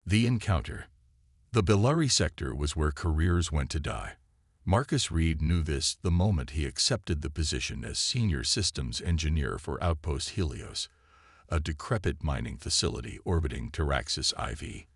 The encounter. The Bellari sector was where careers went to die. Marcus Reed knew this the moment he accepted the position as senior systems engineer for Outpost Helios, a decrepit mining facility orbiting Taraxis IV.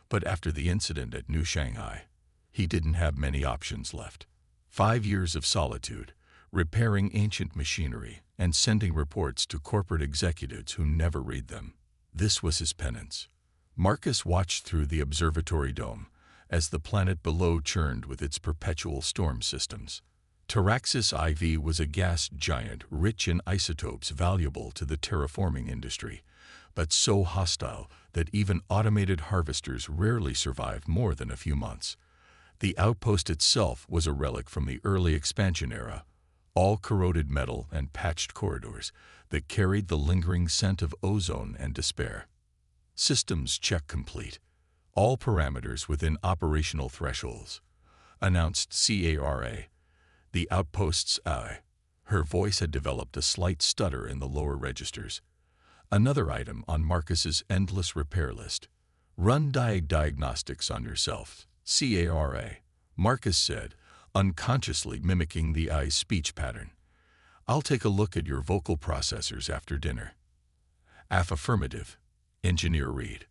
But after the incident at New Shanghai, he didn't have many options left. 5 years of solitude, repairing ancient machinery, and sending reports to corporate executives who never read them. This was his penance. Marcus watched through the observatory dome as the planet below churned with its perpetual storm systems. Taraxis IV was a gas giant rich in isotopes valuable to the terraforming industry, but so hostile that even automated harvesters rarely survived more than a few months. The outpost itself was a relic from the early expansion era, all corroded metal and patched corridors that carried the lingering scent of ozone and despair. Systems check complete. All parameters within operational thresholds, announced CARA. The outpost's eye. Her voice had developed a slight stutter in the lower registers. Another item on Marcus's endless repair list. Run diagnostics on yourself, CARA, Marcus said, unconsciously mimicking the eye's speech pattern. I'll take a look at your vocal processors after dinner. Affirmative, Engineer Reed.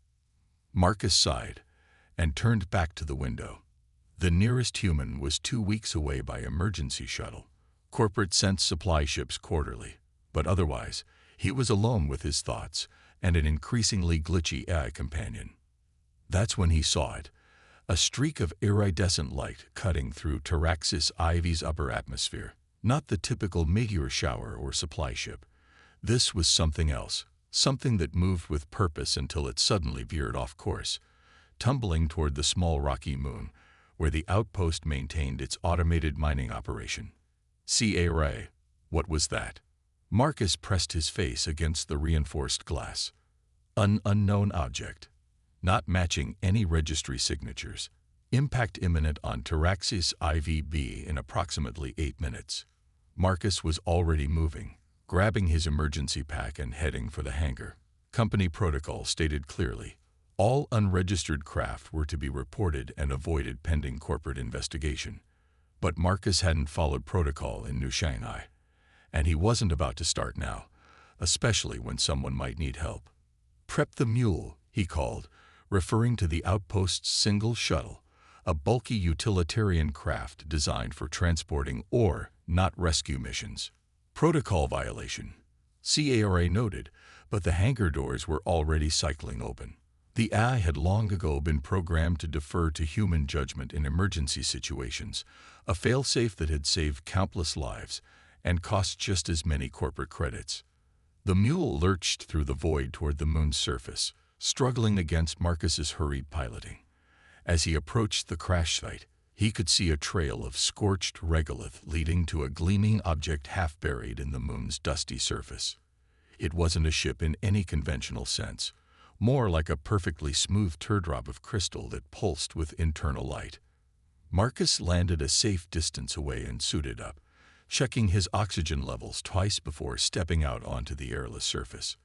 Marcus sighed and turned back to the window. The nearest human was 2 weeks away by emergency shuttle. Corporate sent supply ships quarterly, but otherwise, he was alone with his thoughts and an increasingly glitchy AI companion. That's when he saw it, a streak of iridescent light cutting through Taraxis IV's upper atmosphere. Not the typical meteor shower or supply ship. This was something else. Something that moved with purpose until it suddenly veered off course, tumbling toward the small rocky moon, where the outpost maintained its automated mining operation. CARA, what was that? Marcus pressed his face against the reinforced glass. An unknown object, not matching any registry signatures. Impact imminent on Taraxis IVB in approximately 8 minutes. Marcus was already moving, grabbing his emergency pack and heading for the hangar. Company protocol stated clearly, all unregistered craft were to be reported and avoided pending corporate investigation. But Marcus hadn't followed protocol in New Shanghai, and he wasn't about to start now, especially when someone might need help. Prep the mule, he called, referring to the outpost's single shuttle, a bulky utilitarian craft designed for transporting ore, not rescue missions. Protocol violation, CARA noted, but the hangar doors were already cycling open. The AI had long ago been programmed to defer to human judgment in emergency situations, a failsafe that had saved countless lives and cost just as many corporate credits. The mule lurched through the void toward the moon's surface, struggling against Marcus's hurried piloting. As he approached the crash site, he could see a trail of scorched regolith leading to a gleaming object half buried in the moon's dusty surface. It wasn't a ship in any conventional sense, more like a perfectly smooth teardrop of crystal that pulsed with internal light. Marcus landed a safe distance away and suited up, checking his oxygen levels twice before stepping out onto the airless surface.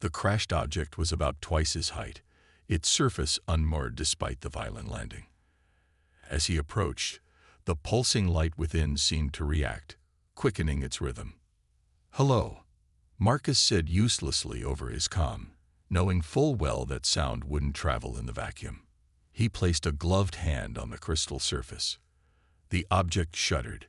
The crashed object was about twice his height, its surface unmoored despite the violent landing. As he approached, the pulsing light within seemed to react, quickening its rhythm. "Hello," Marcus said uselessly over his comm, knowing full well that sound wouldn't travel in the vacuum. He placed a gloved hand on the crystal surface. The object shuddered.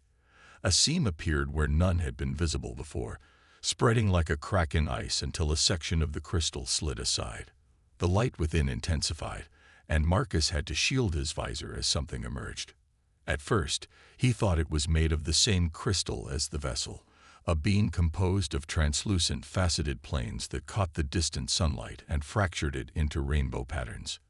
A seam appeared where none had been visible before, spreading like a crack in ice until a section of the crystal slid aside. The light within intensified, and Marcus had to shield his visor as something emerged. At first, he thought it was made of the same crystal as the vessel, a being composed of translucent faceted planes that caught the distant sunlight and fractured it into rainbow patterns.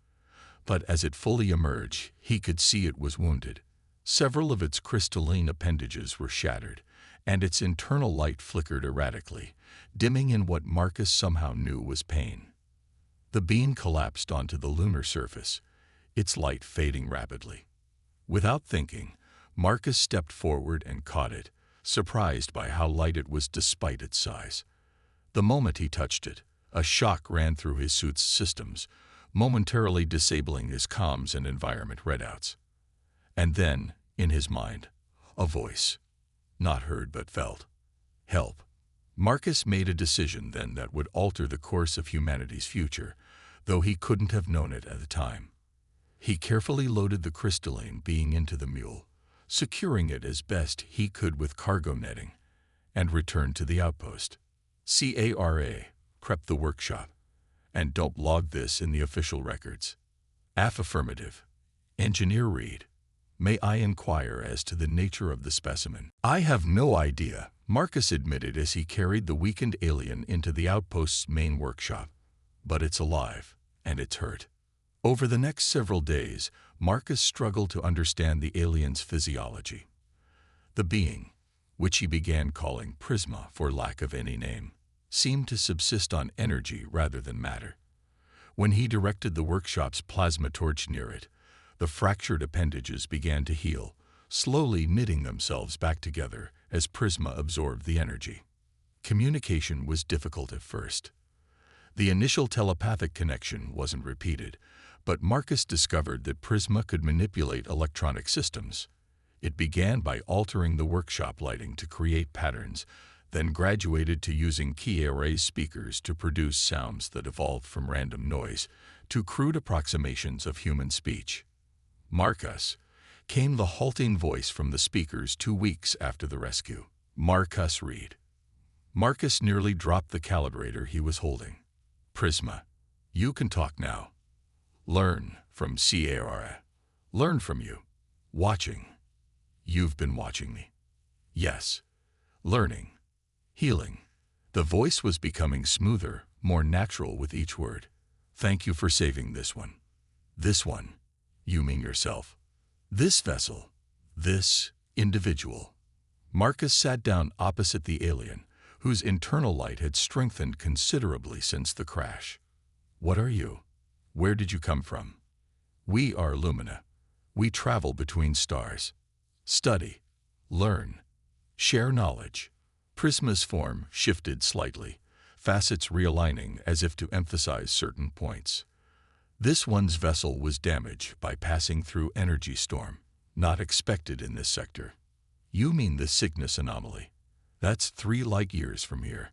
But as it fully emerged, he could see it was wounded. Several of its crystalline appendages were shattered, and its internal light flickered erratically, dimming in what Marcus somehow knew was pain. The being collapsed onto the lunar surface, its light fading rapidly. Without thinking, Marcus stepped forward and caught it, surprised by how light it was despite its size. The moment he touched it, a shock ran through his suit's systems, momentarily disabling his comms and environment readouts. And then, in his mind, a voice, not heard but felt. Help. Marcus made a decision then that would alter the course of humanity's future, though he couldn't have known it at the time. He carefully loaded the crystalline being into the mule, securing it as best he could with cargo netting, and returned to the outpost. CARA, prep the workshop, and don't log this in the official records. Affirmative. Engineer Reed, may I inquire as to the nature of the specimen? I have no idea, Marcus admitted as he carried the weakened alien into the outpost's main workshop. But it's alive, and it's hurt. Over the next several days, Marcus struggled to understand the alien's physiology. The being, which he began calling Prisma for lack of any name, seemed to subsist on energy rather than matter. When he directed the workshop's plasma torch near it, the fractured appendages began to heal, slowly knitting themselves back together as Prisma absorbed the energy. Communication was difficult at first. The initial telepathic connection wasn't repeated, but Marcus discovered that Prisma could manipulate electronic systems. It began by altering the workshop lighting to create patterns, then graduated to using key array speakers to produce sounds that evolved from random noise to crude approximations of human speech. Marcus came the halting voice from the speakers 2 weeks after the rescue. Marcus Reed. Marcus nearly dropped the calibrator he was holding. Prisma, you can talk now. Learn from CARA. Learn from you. Watching. You've been watching me. Yes. Learning. Healing. The voice was becoming smoother, more natural with each word. Thank you for saving this one. This one. You mean yourself. This vessel. This individual. Marcus sat down opposite the alien, whose internal light had strengthened considerably since the crash. What are you? Where did you come from? We are Lumina. We travel between stars. Study. Learn. Share knowledge. Prisma's form shifted slightly, facets realigning as if to emphasize certain points. This one's vessel was damaged by passing through energy storm, not expected in this sector. You mean the Cygnus anomaly? That's 3 light years from here.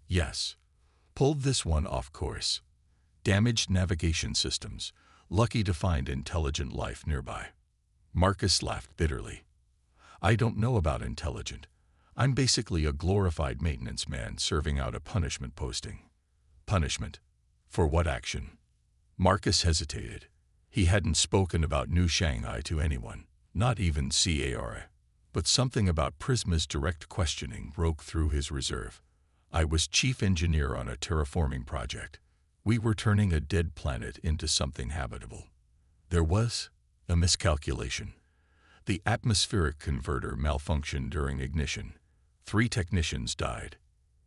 Yes. Pulled this one off course. Damaged navigation systems, lucky to find intelligent life nearby. Marcus laughed bitterly. I don't know about intelligent. I'm basically a glorified maintenance man serving out a punishment posting. Punishment? For what action? Marcus hesitated. He hadn't spoken about New Shanghai to anyone, not even CARA. But something about Prisma's direct questioning broke through his reserve. I was chief engineer on a terraforming project. We were turning a dead planet into something habitable. There was a miscalculation. The atmospheric converter malfunctioned during ignition. 3 technicians died.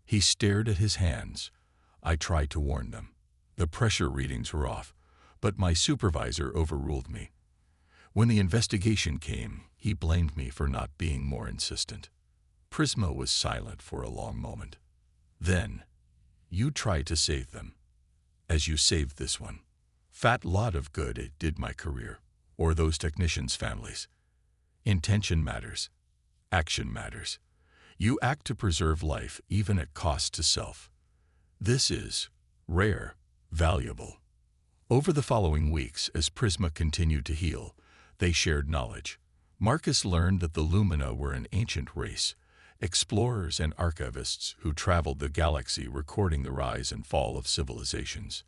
He stared at his hands. I tried to warn them. The pressure readings were off, but my supervisor overruled me. When the investigation came, he blamed me for not being more insistent. Prisma was silent for a long moment. Then, you tried to save them. As you saved this one. Fat lot of good it did my career, or those technicians' families. Intention matters. Action matters. You act to preserve life even at cost to self. This is rare, valuable. Over the following weeks, as Prisma continued to heal, they shared knowledge. Marcus learned that the Lumina were an ancient race, explorers and archivists who traveled the galaxy recording the rise and fall of civilizations.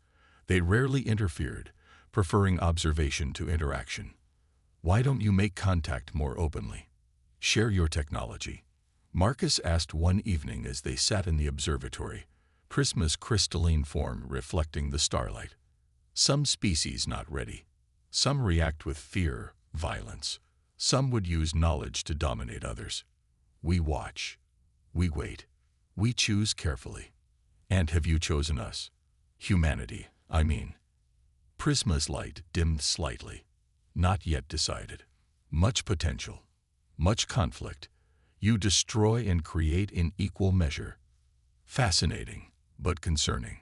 They rarely interfered, preferring observation to interaction. Why don't you make contact more openly? Share your technology. Marcus asked one evening as they sat in the observatory, Prisma's crystalline form reflecting the starlight. Some species not ready. Some react with fear, violence. Some would use knowledge to dominate others. We watch. We wait. We choose carefully. And have you chosen us? Humanity, I mean. Prisma's light dimmed slightly. Not yet decided. Much potential. Much conflict. You destroy and create in equal measure. Fascinating, but concerning.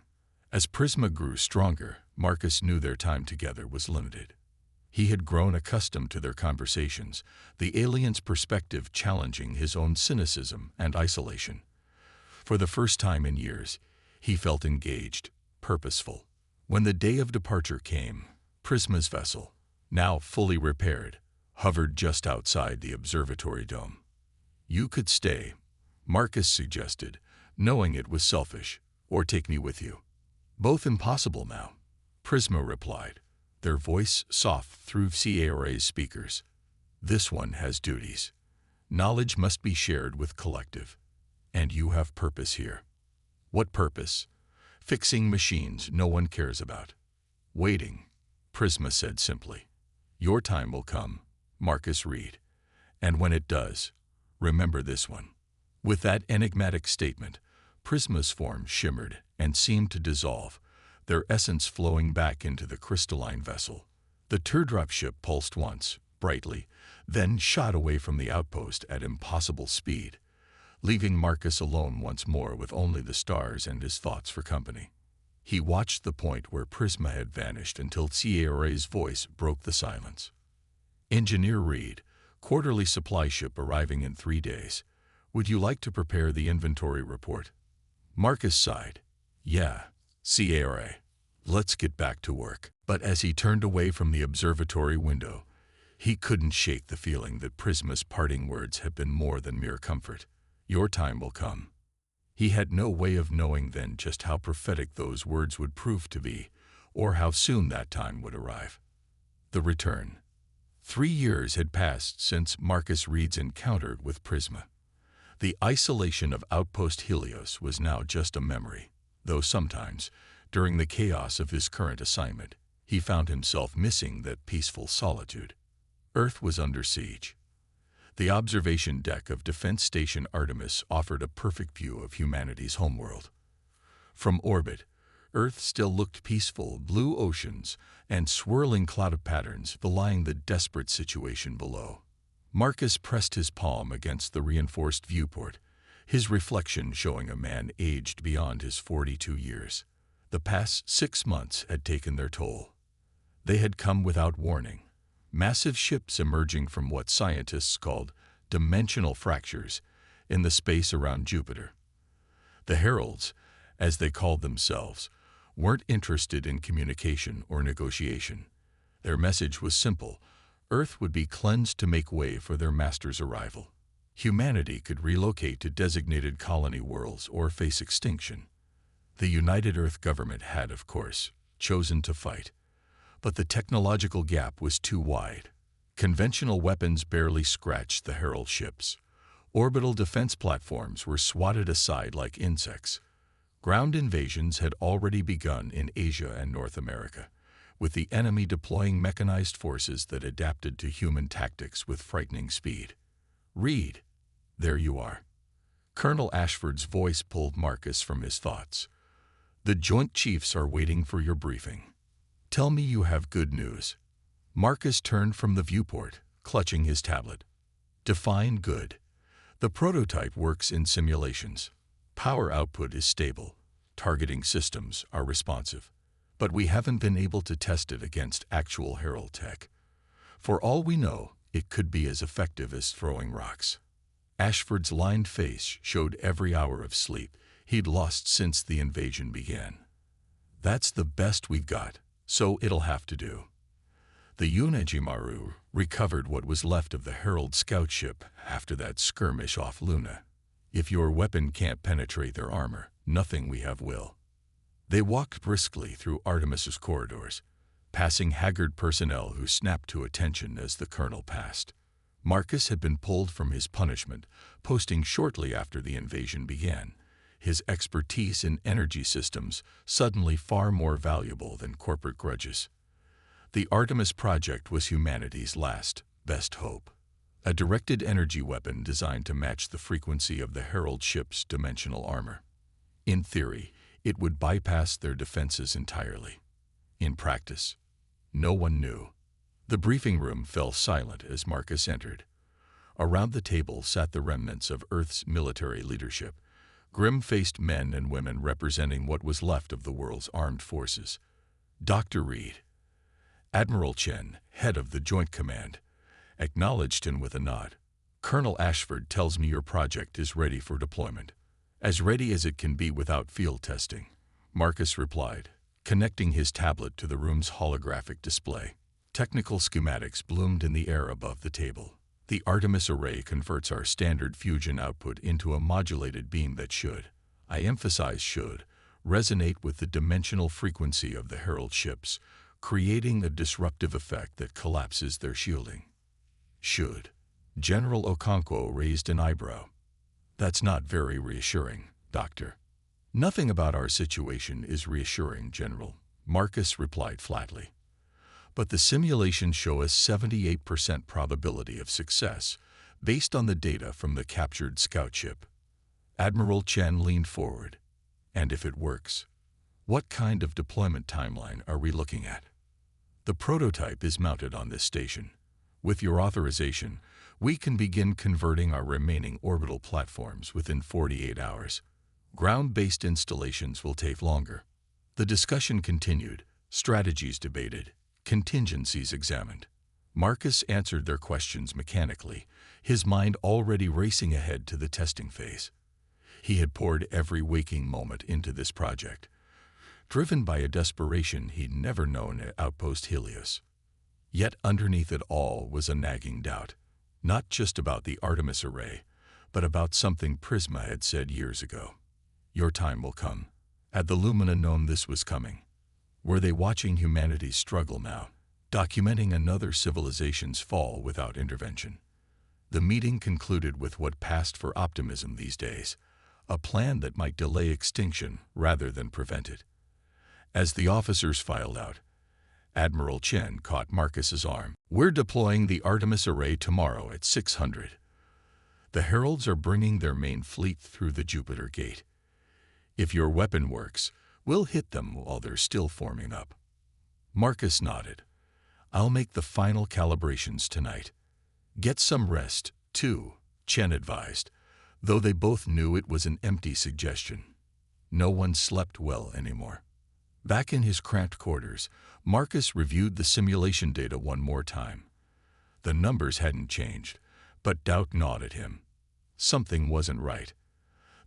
As Prisma grew stronger, Marcus knew their time together was limited. He had grown accustomed to their conversations, the alien's perspective challenging his own cynicism and isolation. For the first time in years, he felt engaged, purposeful. When the day of departure came, Prisma's vessel, now fully repaired, hovered just outside the observatory dome. "You could stay," Marcus suggested, knowing it was selfish, "or take me with you." "Both impossible now," Prisma replied, their voice soft through CARA's speakers. "This one has duties. Knowledge must be shared with collective. And you have purpose here." "What purpose?" "Fixing machines no one cares about." "Waiting," Prisma said simply. "Your time will come, Marcus Reed. And when it does, remember this one." With that enigmatic statement, Prisma's form shimmered and seemed to dissolve, their essence flowing back into the crystalline vessel. The teardrop ship pulsed once, brightly, then shot away from the outpost at impossible speed, leaving Marcus alone once more with only the stars and his thoughts for company. He watched the point where Prisma had vanished until CARA's voice broke the silence. "Engineer Reed, quarterly supply ship arriving in 3 days. Would you like to prepare the inventory report?" Marcus sighed. "Yeah, CARA. Let's get back to work." But as he turned away from the observatory window, he couldn't shake the feeling that Prisma's parting words had been more than mere comfort. "Your time will come." He had no way of knowing then just how prophetic those words would prove to be, or how soon that time would arrive. The return. 3 years had passed since Marcus Reed's encounter with Prisma. The isolation of Outpost Helios was now just a memory, though sometimes, during the chaos of his current assignment, he found himself missing that peaceful solitude. Earth was under siege. The observation deck of Defense Station Artemis offered a perfect view of humanity's homeworld. From orbit, Earth still looked peaceful, blue oceans and swirling cloud patterns belying the desperate situation below. Marcus pressed his palm against the reinforced viewport, his reflection showing a man aged beyond his 42 years. The past 6 months had taken their toll. They had come without warning. Massive ships emerging from what scientists called dimensional fractures in the space around Jupiter. The Heralds, as they called themselves, weren't interested in communication or negotiation. Their message was simple: Earth would be cleansed to make way for their master's arrival. Humanity could relocate to designated colony worlds or face extinction. The United Earth government had, of course, chosen to fight. But the technological gap was too wide. Conventional weapons barely scratched the Herald ships. Orbital defense platforms were swatted aside like insects. Ground invasions had already begun in Asia and North America, with the enemy deploying mechanized forces that adapted to human tactics with frightening speed. "Reed, there you are." Colonel Ashford's voice pulled Marcus from his thoughts. "The Joint Chiefs are waiting for your briefing. Tell me you have good news." Marcus turned from the viewport, clutching his tablet. "Define good. The prototype works in simulations. Power output is stable. Targeting systems are responsive. But we haven't been able to test it against actual Herald tech. For all we know, it could be as effective as throwing rocks." Ashford's lined face showed every hour of sleep he'd lost since the invasion began. "That's the best we've got, so it'll have to do." The Unejimaru recovered what was left of the Herald scout ship after that skirmish off Luna. "If your weapon can't penetrate their armor, nothing we have will." They walked briskly through Artemis's corridors, passing haggard personnel who snapped to attention as the colonel passed. Marcus had been pulled from his punishment, posting shortly after the invasion began, his expertise in energy systems suddenly far more valuable than corporate grudges. The Artemis project was humanity's last, best hope. A directed energy weapon designed to match the frequency of the Herald ship's dimensional armor. In theory, it would bypass their defenses entirely. In practice, no one knew. The briefing room fell silent as Marcus entered. Around the table sat the remnants of Earth's military leadership, grim-faced men and women representing what was left of the world's armed forces. Dr. Reed, Admiral Chen, head of the Joint Command, acknowledged him with a nod. Colonel Ashford tells me your project is ready for deployment. As ready as it can be without field testing, Marcus replied, connecting his tablet to the room's holographic display. Technical schematics bloomed in the air above the table. The Artemis array converts our standard fusion output into a modulated beam that should, I emphasize should, resonate with the dimensional frequency of the Herald ships, creating a disruptive effect that collapses their shielding. Should. General Okonkwo raised an eyebrow. That's not very reassuring, Doctor. Nothing about our situation is reassuring, General, Marcus replied flatly. But the simulations show a 78% probability of success based on the data from the captured scout ship. Admiral Chen leaned forward. And if it works, what kind of deployment timeline are we looking at? The prototype is mounted on this station. With your authorization, we can begin converting our remaining orbital platforms within 48 hours. Ground-based installations will take longer. The discussion continued, strategies debated, contingencies examined. Marcus answered their questions mechanically, his mind already racing ahead to the testing phase. He had poured every waking moment into this project, driven by a desperation he'd never known at Outpost Helios. Yet underneath it all was a nagging doubt, not just about the Artemis array, but about something Prisma had said years ago. Your time will come. Had the Lumina known this was coming? Were they watching humanity's struggle now, documenting another civilization's fall without intervention? The meeting concluded with what passed for optimism these days, a plan that might delay extinction rather than prevent it. As the officers filed out, Admiral Chen caught Marcus's arm. We're deploying the Artemis array tomorrow at 600. The Heralds are bringing their main fleet through the Jupiter Gate. If your weapon works, we'll hit them while they're still forming up. Marcus nodded. I'll make the final calibrations tonight. Get some rest, too, Chen advised, though they both knew it was an empty suggestion. No one slept well anymore. Back in his cramped quarters, Marcus reviewed the simulation data one more time. The numbers hadn't changed, but doubt gnawed at him. Something wasn't right.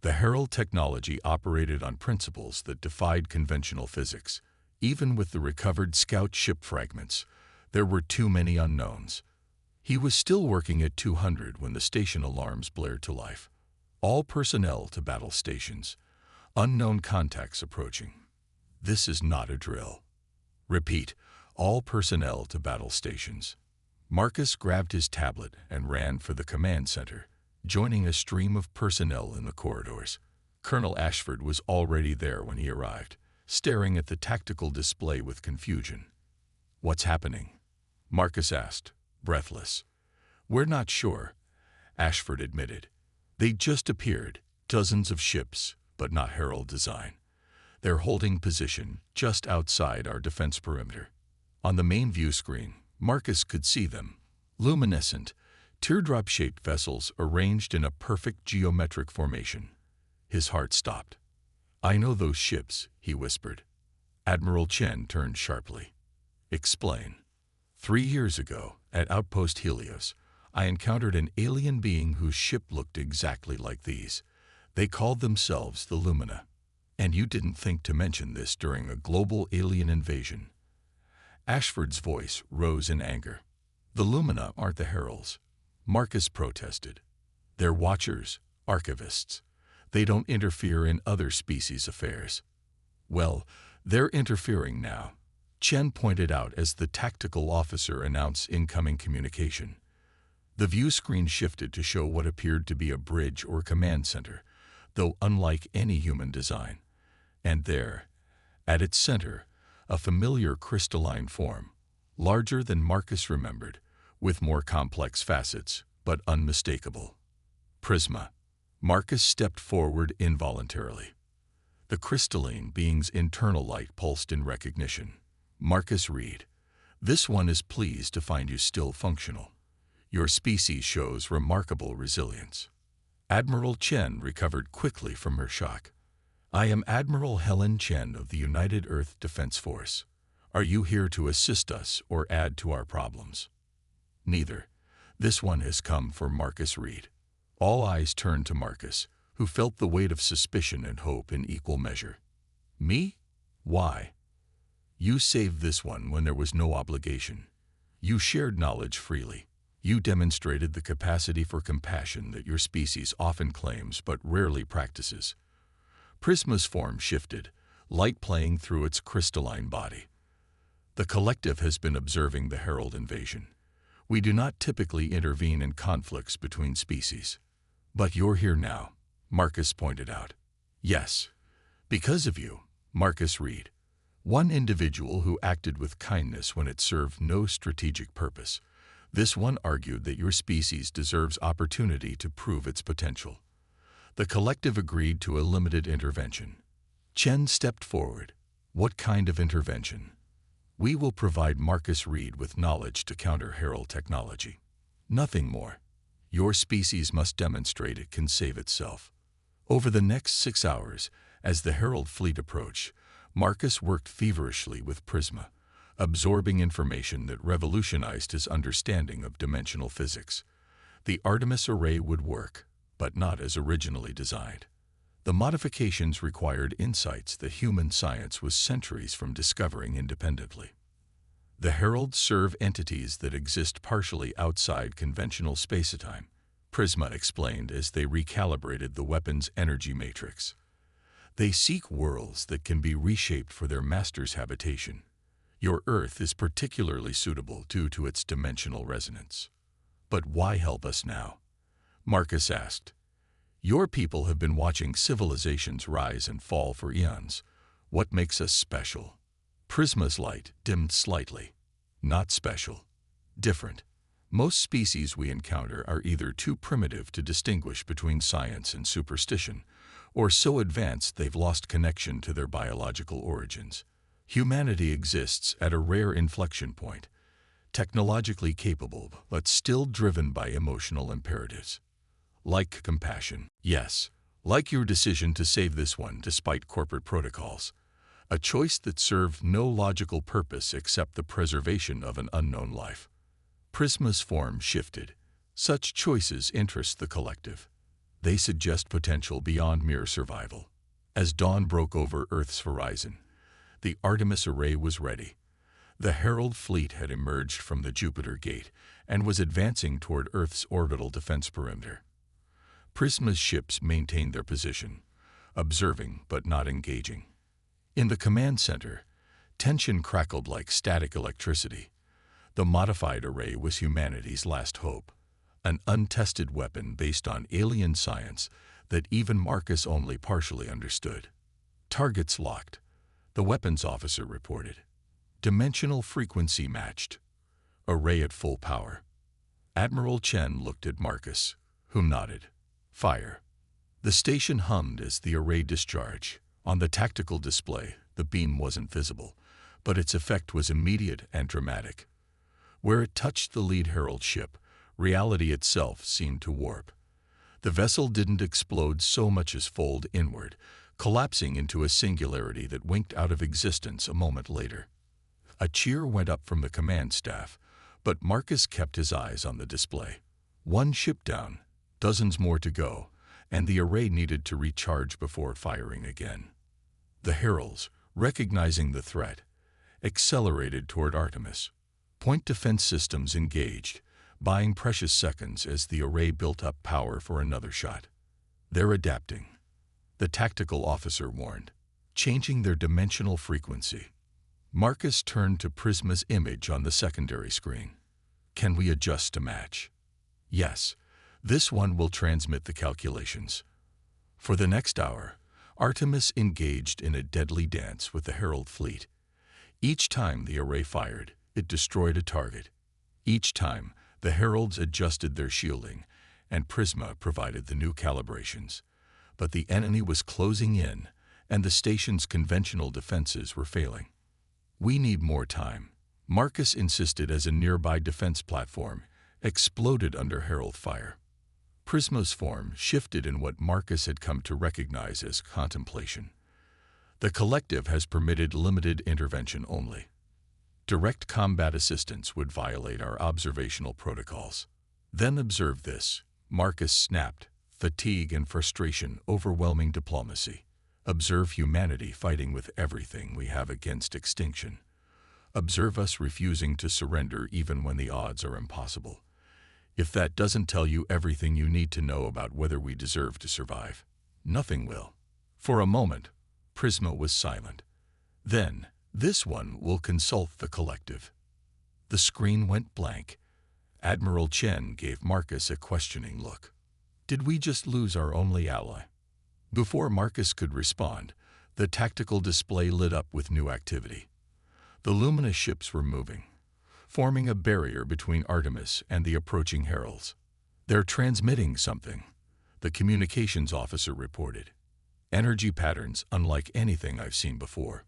The Herald technology operated on principles that defied conventional physics. Even with the recovered scout ship fragments, there were too many unknowns. He was still working at 200 when the station alarms blared to life. All personnel to battle stations. Unknown contacts approaching. This is not a drill. Repeat, all personnel to battle stations. Marcus grabbed his tablet and ran for the command center, joining a stream of personnel in the corridors. Colonel Ashford was already there when he arrived, staring at the tactical display with confusion. What's happening? Marcus asked, breathless. We're not sure, Ashford admitted. They just appeared, dozens of ships, but not Herald design. They're holding position just outside our defense perimeter. On the main view screen, Marcus could see them, luminescent, teardrop-shaped vessels arranged in a perfect geometric formation. His heart stopped. I know those ships, he whispered. Admiral Chen turned sharply. Explain. 3 years ago, at Outpost Helios, I encountered an alien being whose ship looked exactly like these. They called themselves the Lumina. And you didn't think to mention this during a global alien invasion. Ashford's voice rose in anger. The Lumina aren't the Heralds, Marcus protested. They're watchers, archivists. They don't interfere in other species' affairs. Well, they're interfering now, Chen pointed out as the tactical officer announced incoming communication. The view screen shifted to show what appeared to be a bridge or command center, though unlike any human design. And there, at its center, a familiar crystalline form, larger than Marcus remembered, with more complex facets, but unmistakable. Prisma. Marcus stepped forward involuntarily. The crystalline being's internal light pulsed in recognition. Marcus Reed, this one is pleased to find you still functional. Your species shows remarkable resilience. Admiral Chen recovered quickly from her shock. I am Admiral Helen Chen of the United Earth Defense Force. Are you here to assist us or add to our problems? Neither. This one has come for Marcus Reed. All eyes turned to Marcus, who felt the weight of suspicion and hope in equal measure. Me? Why? You saved this one when there was no obligation. You shared knowledge freely. You demonstrated the capacity for compassion that your species often claims but rarely practices. Prisma's form shifted, light playing through its crystalline body. The collective has been observing the Herald invasion. We do not typically intervene in conflicts between species. But you're here now, Marcus pointed out. Yes, because of you, Marcus Reed. One individual who acted with kindness when it served no strategic purpose. This one argued that your species deserves opportunity to prove its potential. The collective agreed to a limited intervention. Chen stepped forward. What kind of intervention? We will provide Marcus Reed with knowledge to counter Herald technology. Nothing more. Your species must demonstrate it can save itself. Over the next 6 hours, as the Herald fleet approached, Marcus worked feverishly with Prisma, absorbing information that revolutionized his understanding of dimensional physics. The Artemis array would work, but not as originally designed. The modifications required insights that human science was centuries from discovering independently. The Heralds serve entities that exist partially outside conventional spacetime, Prisma explained as they recalibrated the weapon's energy matrix. They seek worlds that can be reshaped for their master's habitation. Your Earth is particularly suitable due to its dimensional resonance. But why help us now? Marcus asked. Your people have been watching civilizations rise and fall for eons. What makes us special? Prisma's light dimmed slightly. Not special. Different. Most species we encounter are either too primitive to distinguish between science and superstition, or so advanced they've lost connection to their biological origins. Humanity exists at a rare inflection point, technologically capable but still driven by emotional imperatives. Like compassion, yes, like your decision to save this one despite corporate protocols. A choice that served no logical purpose except the preservation of an unknown life. Prisma's form shifted. Such choices interest the collective. They suggest potential beyond mere survival. As dawn broke over Earth's horizon, the Artemis array was ready. The Herald fleet had emerged from the Jupiter Gate and was advancing toward Earth's orbital defense perimeter. Prisma's ships maintained their position, observing but not engaging. In the command center, tension crackled like static electricity. The modified array was humanity's last hope, an untested weapon based on alien science that even Marcus only partially understood. Targets locked, the weapons officer reported. Dimensional frequency matched. Array at full power. Admiral Chen looked at Marcus, who nodded. Fire. The station hummed as the array discharged. On the tactical display, the beam wasn't visible, but its effect was immediate and dramatic. Where it touched the lead Herald ship, reality itself seemed to warp. The vessel didn't explode so much as fold inward, collapsing into a singularity that winked out of existence a moment later. A cheer went up from the command staff, but Marcus kept his eyes on the display. One ship down, dozens more to go, and the array needed to recharge before firing again. The Heralds, recognizing the threat, accelerated toward Artemis. Point defense systems engaged, buying precious seconds as the array built up power for another shot. They're adapting, the tactical officer warned, changing their dimensional frequency. Marcus turned to Prisma's image on the secondary screen. Can we adjust to match? Yes, this one will transmit the calculations. For the next hour, Artemis engaged in a deadly dance with the Herald fleet. Each time the array fired, it destroyed a target. Each time, the Heralds adjusted their shielding, and Prisma provided the new calibrations. But the enemy was closing in, and the station's conventional defenses were failing. We need more time, Marcus insisted as a nearby defense platform exploded under Herald fire. Prisma's form shifted in what Marcus had come to recognize as contemplation. The collective has permitted limited intervention only. Direct combat assistance would violate our observational protocols. Then observe this. Marcus snapped. Fatigue and frustration overwhelming diplomacy. Observe humanity fighting with everything we have against extinction. Observe us refusing to surrender even when the odds are impossible. If that doesn't tell you everything you need to know about whether we deserve to survive, nothing will. For a moment, Prisma was silent. Then, this one will consult the collective. The screen went blank. Admiral Chen gave Marcus a questioning look. Did we just lose our only ally? Before Marcus could respond, the tactical display lit up with new activity. The Lumina ships were moving, forming a barrier between Artemis and the approaching heralds. They're transmitting something, the communications officer reported. Energy patterns unlike anything I've seen before.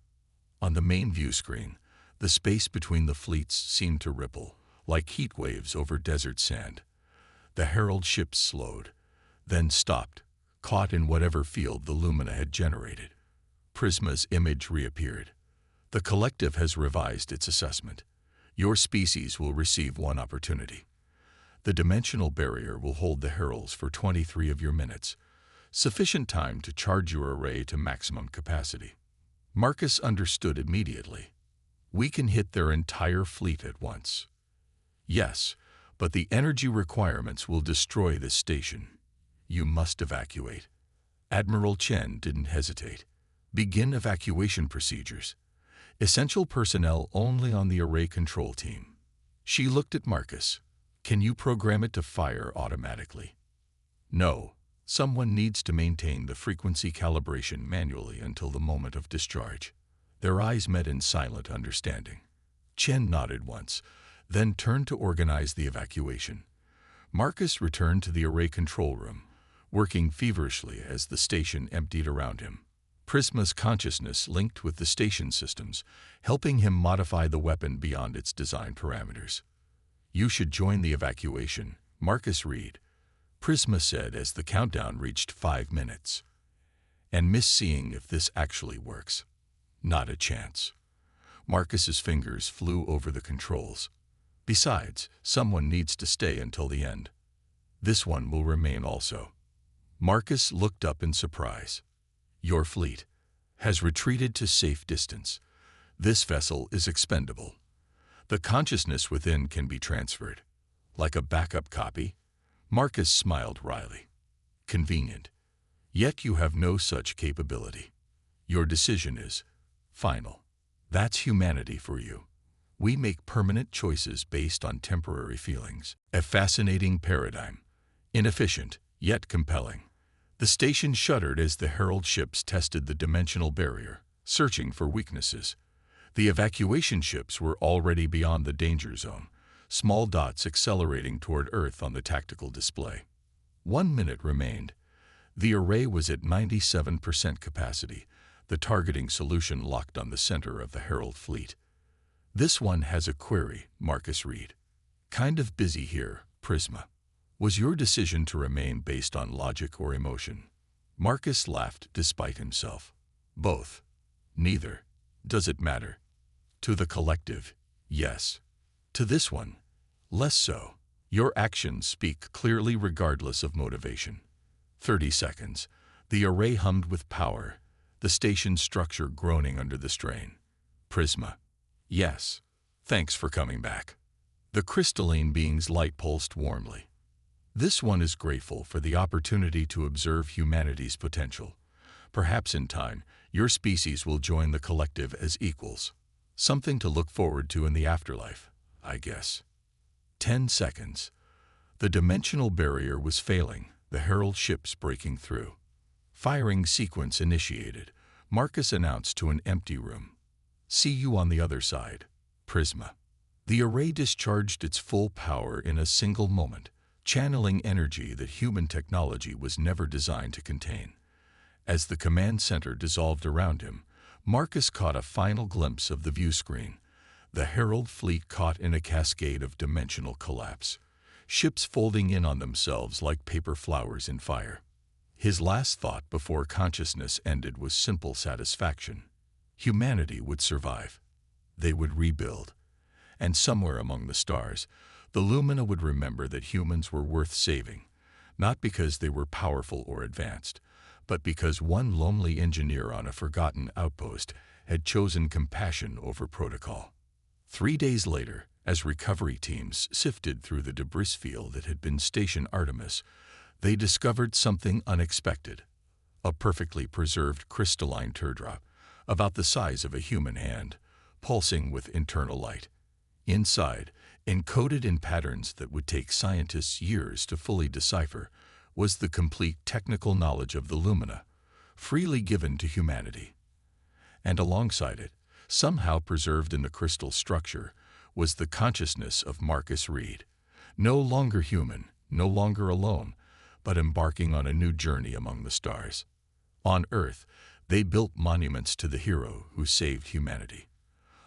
On the main view screen, the space between the fleets seemed to ripple, like heat waves over desert sand. The herald ships slowed, then stopped, caught in whatever field the Lumina had generated. Prisma's image reappeared. The collective has revised its assessment. Your species will receive one opportunity. The dimensional barrier will hold the heralds for 23 of your minutes, sufficient time to charge your array to maximum capacity. Marcus understood immediately. We can hit their entire fleet at once. Yes, but the energy requirements will destroy this station. You must evacuate. Admiral Chen didn't hesitate. Begin evacuation procedures. Essential personnel only on the array control team. She looked at Marcus. Can you program it to fire automatically? No. Someone needs to maintain the frequency calibration manually until the moment of discharge. Their eyes met in silent understanding. Chen nodded once, then turned to organize the evacuation. Marcus returned to the array control room, working feverishly as the station emptied around him. Prisma's consciousness linked with the station systems, helping him modify the weapon beyond its design parameters. You should join the evacuation, Marcus Reed, Prisma said as the countdown reached 5 minutes. And miss seeing if this actually works. Not a chance. Marcus's fingers flew over the controls. Besides, someone needs to stay until the end. This one will remain also. Marcus looked up in surprise. Your fleet has retreated to safe distance. This vessel is expendable. The consciousness within can be transferred. Like a backup copy? Marcus smiled wryly. Convenient. Yet you have no such capability. Your decision is final. That's humanity for you. We make permanent choices based on temporary feelings. A fascinating paradigm. Inefficient, yet compelling. The station shuddered as the herald ships tested the dimensional barrier, searching for weaknesses. The evacuation ships were already beyond the danger zone, small dots accelerating toward Earth on the tactical display. 1 minute remained. The array was at 97% capacity, the targeting solution locked on the center of the Herald fleet. This one has a query, Marcus Reed. Kind of busy here, Prisma. Was your decision to remain based on logic or emotion? Marcus laughed despite himself. Both. Neither. Does it matter? To the collective, yes. To this one, less so. Your actions speak clearly regardless of motivation. 30 seconds. The array hummed with power, the station's structure groaning under the strain. Prisma. Yes. Thanks for coming back. The crystalline being's light pulsed warmly. This one is grateful for the opportunity to observe humanity's potential. Perhaps in time, your species will join the collective as equals. Something to look forward to in the afterlife, I guess. 10 seconds. The dimensional barrier was failing, the Herald ships breaking through. Firing sequence initiated, Marcus announced to an empty room. See you on the other side, Prisma. The array discharged its full power in a single moment, channeling energy that human technology was never designed to contain. As the command center dissolved around him, Marcus caught a final glimpse of the view screen. The Herald fleet caught in a cascade of dimensional collapse, ships folding in on themselves like paper flowers in fire. His last thought before consciousness ended was simple satisfaction. Humanity would survive. They would rebuild, And somewhere among the stars, the Lumina would remember that humans were worth saving, not because they were powerful or advanced, but because one lonely engineer on a forgotten outpost had chosen compassion over protocol. 3 days later, as recovery teams sifted through the debris field that had been Station Artemis, they discovered something unexpected: a perfectly preserved crystalline teardrop, about the size of a human hand, pulsing with internal light. Inside, encoded in patterns that would take scientists years to fully decipher, was the complete technical knowledge of the Lumina, freely given to humanity. And alongside it, somehow preserved in the crystal structure, was the consciousness of Marcus Reed, no longer human, no longer alone, but embarking on a new journey among the stars. On Earth, they built monuments to the hero who saved humanity.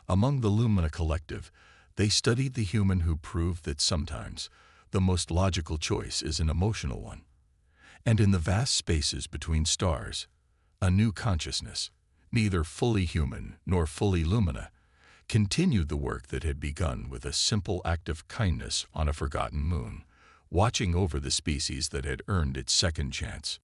Among the Lumina Collective, they studied the human who proved that sometimes the most logical choice is an emotional one. And in the vast spaces between stars, a new consciousness, neither fully human nor fully Lumina, continued the work that had begun with a simple act of kindness on a forgotten moon, watching over the species that had earned its second chance.